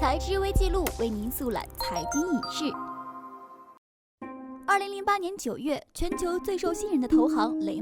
财知微记录为您速览财经影视。2008年9月，全球最受信任的投行雷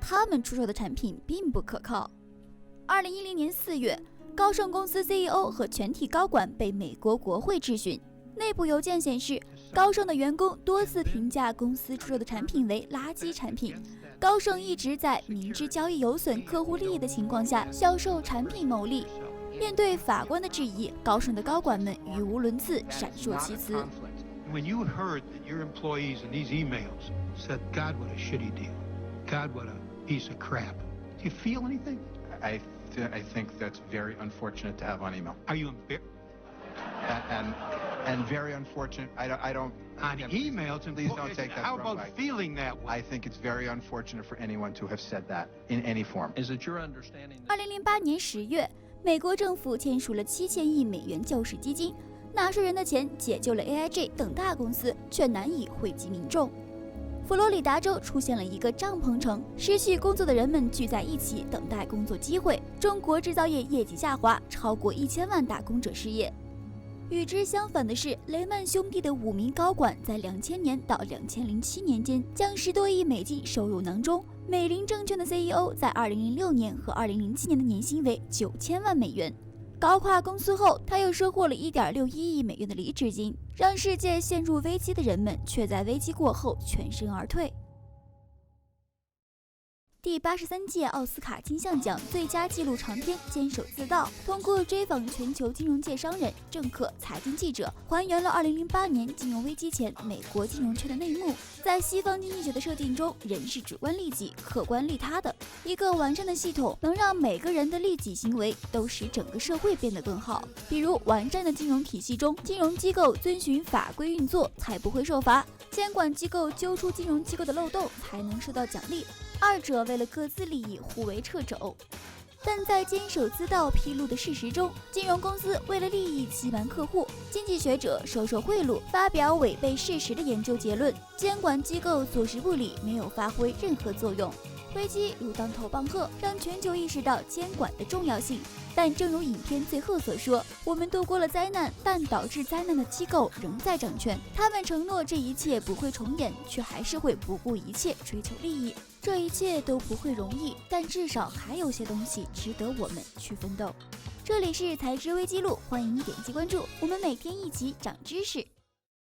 他们出售的产品并不可靠。2010年4月，高盛公司 CEO 和全体高管被美国国会质询。内部邮件显示，高盛的员工多次评价公司出售的产品为垃圾产品。高盛一直在明知交易有损客户利益的情况下销售产品牟利。面对法官的质疑，高盛的高管们语无伦次，闪烁其词。When you heard that your employees in these emails said, "God, what a shitty deal. God, what a piece of crap." Do you feel anything? I think that's very unfortunate to have on email. Are you embarrassed? And very unfortunate. I don't. On emails, and please don't take that how wrong about way. feeling that way? I think it's very unfortunate for anyone to have said that in any form. Is it your understanding? 2008年10月，美国政府签署了7000亿美元救市基金，纳税人的钱解救了 AIG 等大公司，却难以惠及民众。佛罗里达州出现了一个帐篷城，失去工作的人们聚在一起等待工作机会。中国制造业业绩下滑，超过1000万打工者失业。与之相反的是，雷曼兄弟的5名高管在2000年到2007年间将10多亿美金收入囊中。美林证券的 CEO 在2006年和2007年的年薪为9000万美元。搞垮公司后，他又收获了1.61亿美元的离职金，让世界陷入危机的人们却在危机过后全身而退。第83届奥斯卡金像奖最佳纪录长片《坚守自盗》，通过追访全球金融界商人、政客、财经记者，还原了2008年金融危机前美国金融圈的内幕。在西方经济学的设定中，人是主观利己、客观利他的。一个完善的系统能让每个人的利己行为都使整个社会变得更好。比如，完善的金融体系中，金融机构遵循法规运作，才不会受罚；监管机构揪出金融机构的漏洞，才能受到奖励。二者为了各自利益互为掣肘，但在坚守自盗披露的事实中，金融公司为了利益欺瞒客户，经济学者收受贿赂，发表违背事实的研究结论，监管机构坐视不理，没有发挥任何作用。危机如当头棒喝，让全球意识到监管的重要性。但正如影片最后所说，我们度过了灾难，但导致灾难的机构仍在掌权。他们承诺这一切不会重演，却还是会不顾一切追求利益。这一切都不会容易，但至少还有些东西值得我们去奋斗。这里是财知微记录，欢迎你点击关注，我们每天一起长知识。